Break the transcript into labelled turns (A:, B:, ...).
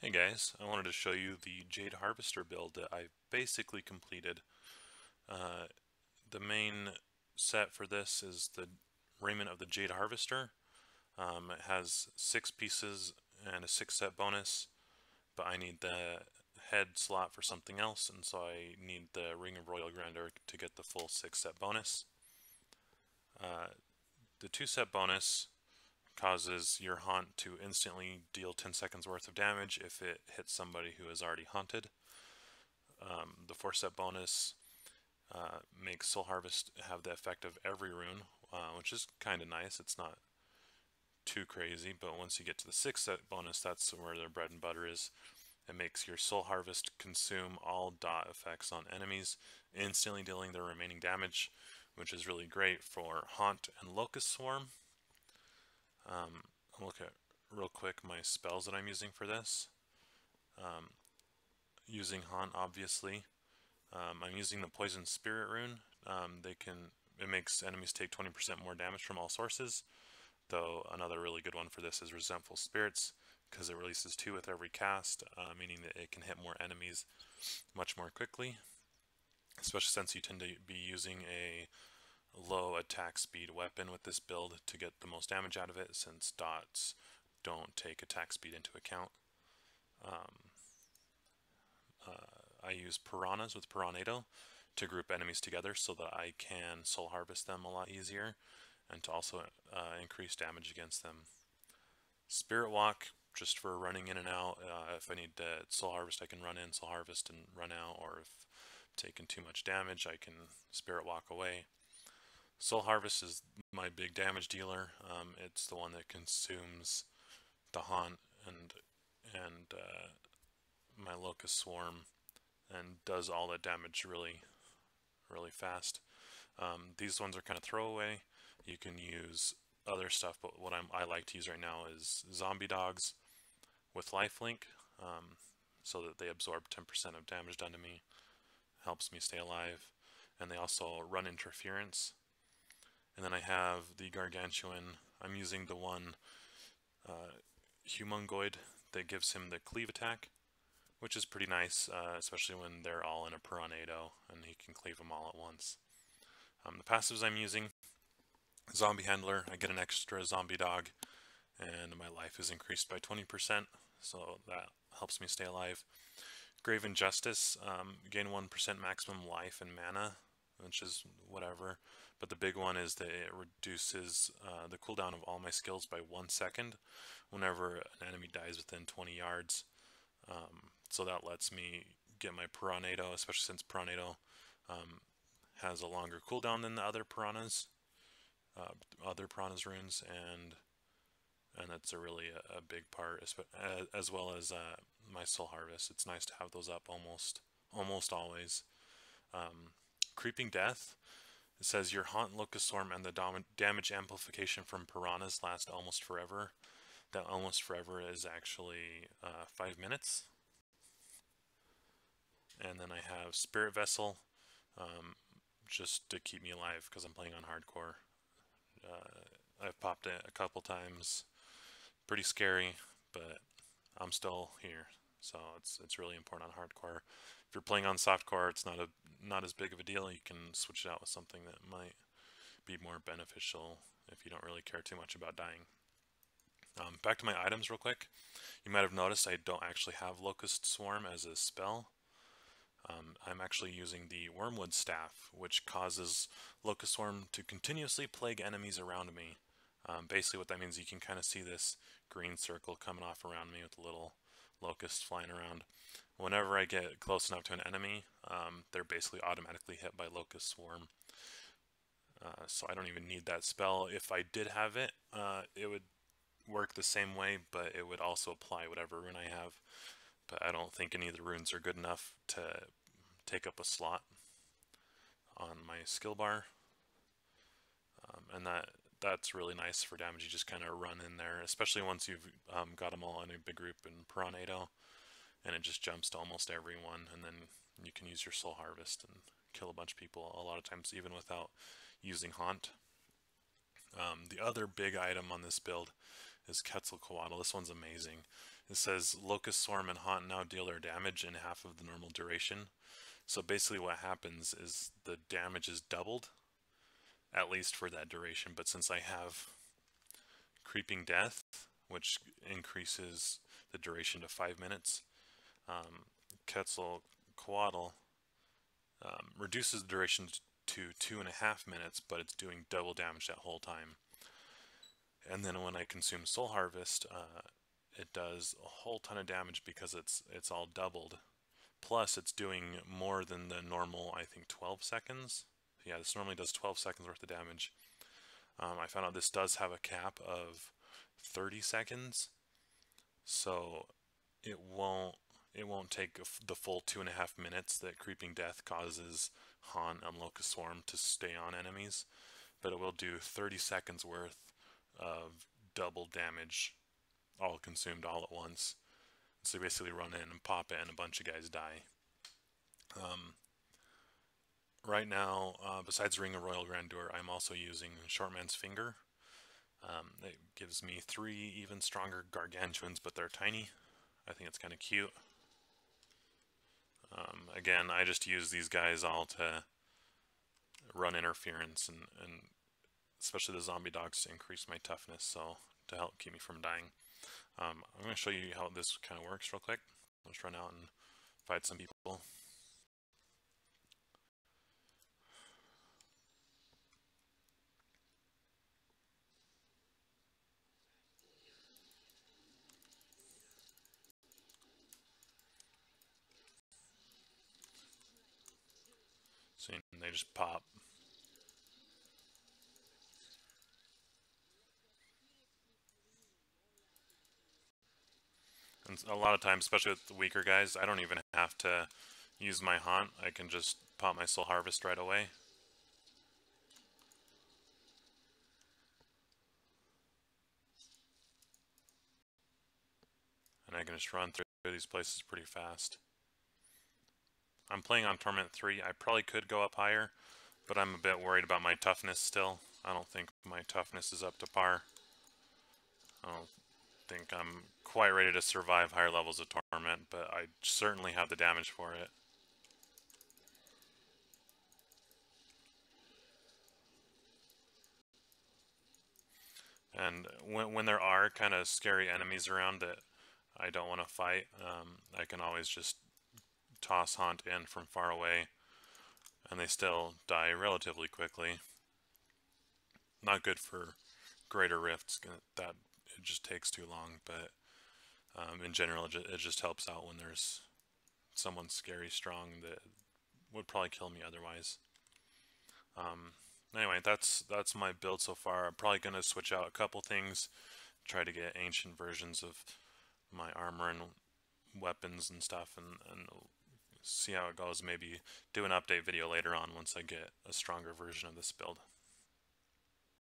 A: Hey guys, I wanted to show you the Jade Harvester build that I basically completed. Uh, the main set for this is the Raiment of the Jade Harvester. It has 6 pieces and a 6 set bonus, but I need the head slot for something else, and so I need the Ring of Royal Grandeur to get the full 6 set bonus. The 2 set bonus causes your haunt to instantly deal 10 seconds worth of damage if it hits somebody who is already haunted. The 4 set bonus makes Soul Harvest have the effect of every rune, which is kind of nice. It's not too crazy, but once you get to the 6 set bonus, that's where their bread and butter is. It makes your Soul Harvest consume all dot effects on enemies, instantly dealing their remaining damage, which is really great for Haunt and Locust Swarm. I'll look at real quick my spells that I'm using for this. Using Haunt, obviously. I'm using the Poison Spirit rune. It makes enemies take 20% more damage from all sources, though another really good one for this is Resentful Spirits, because it releases 2 with every cast, meaning that it can hit more enemies much more quickly, especially since you tend to be using a low attack speed weapon with this build to get the most damage out of it, since dots don't take attack speed into account. I use Piranhas with Piranado to group enemies together so that I can Soul Harvest them a lot easier, and to also increase damage against them. Spirit Walk, just for running in and out. If I need to Soul Harvest, I can run in, Soul Harvest, and run out, or if I'm taking too much damage, I can Spirit Walk away. Soul Harvest is my big damage dealer. It's the one that consumes the Haunt and my Locust Swarm, and does all that damage really fast. These ones are kind of throwaway. You can use other stuff, but what I like to use right now is zombie dogs with lifelink, so that they absorb 10% of damage done to me. Helps me stay alive. And they also run interference. And then I have the Gargantuan. I'm using the one Humongoid that gives him the cleave attack, which is pretty nice, especially when they're all in a Piranado and he can cleave them all at once. The passives I'm using: Zombie Handler, I get an extra zombie dog, and my life is increased by 20%, so that helps me stay alive. Graven Justice, gain 1% maximum life and mana, which is whatever, but the big one is that it reduces the cooldown of all my skills by 1 second whenever an enemy dies within 20 yards. So that lets me get my Piranado, especially since Piranado has a longer cooldown than the other Piranhas runes, and that's really a big part, as well as my Soul Harvest. It's nice to have those up almost always. Creeping Death, it says your Haunt, Locust Swarm, and the damage amplification from Piranhas last almost forever. That almost forever is actually 5 minutes. And then I have Spirit Vessel, just to keep me alive because I'm playing on hardcore. I've popped it a couple times. Pretty scary, but I'm still here, so it's really important on hardcore. If you're playing on softcore, it's not as big of a deal. You can switch it out with something that might be more beneficial if you don't really care too much about dying. Back to my items real quick. You might have noticed I don't actually have Locust Swarm as a spell. I'm actually using the Wormwood Staff, which causes Locust Swarm to continuously plague enemies around me. Basically what that means, you can kind of see this green circle coming off around me with a little locust flying around. Whenever I get close enough to an enemy, they're basically automatically hit by Locust Swarm. So I don't even need that spell. If I did have it, it would work the same way, but it would also apply whatever rune I have. But I don't think any of the runes are good enough to take up a slot on my skill bar. And that's really nice for damage. You just kind of run in there, especially once you've got them all in a big group in Piranado, and it just jumps to almost everyone, and then you can use your Soul Harvest and kill a bunch of people, a lot of times even without using Haunt. The other big item on this build is Quetzalcoatl. This one's amazing. It says Locust Swarm and Haunt now deal their damage in half of the normal duration. So basically what happens is the damage is doubled, at least for that duration. But since I have Creeping Death, which increases the duration to 5 minutes, Quetzalcoatl reduces the duration to 2.5 minutes, but it's doing double damage that whole time. And then when I consume Soul Harvest, it does a whole ton of damage because it's all doubled. Plus, it's doing more than the normal, I think, 12 seconds. Yeah, this normally does 12 seconds worth of damage. I found out this does have a cap of 30 seconds, so it won't take the full 2.5 minutes that Creeping Death causes Haunt and Locust Swarm to stay on enemies, but it will do 30 seconds worth of double damage, all consumed all at once. So you basically run in and pop it and a bunch of guys die. Right now, besides Ring of Royal Grandeur, I'm also using Shortman's Finger. It gives me 3 even stronger gargantuans, but they're tiny. I think it's kind of cute. Again, I just use these guys all to run interference and especially the zombie dogs to increase my toughness, so to help keep me from dying. I'm going to show you how this kind of works real quick. Let's run out and fight some people. See, they just pop. And a lot of times, especially with the weaker guys, I don't even have to use my Haunt. I can just pop my Soul Harvest right away. And I can just run through these places pretty fast. I'm playing on Torment 3. I probably could go up higher, but I'm a bit worried about my toughness still. I don't think my toughness is up to par. I don't think I'm quite ready to survive higher levels of Torment, but I certainly have the damage for it. And when there are kind of scary enemies around that I don't want to fight, I can always just toss Haunt in from far away, and they still die relatively quickly. Not good for greater rifts, that it just takes too long, but in general it just helps out when there's someone scary strong that would probably kill me otherwise. Anyway, that's my build so far. I'm probably going to switch out a couple things, try to get ancient versions of my armor and weapons and stuff, and see how it goes. Maybe do an update video later on once I get a stronger version of this build.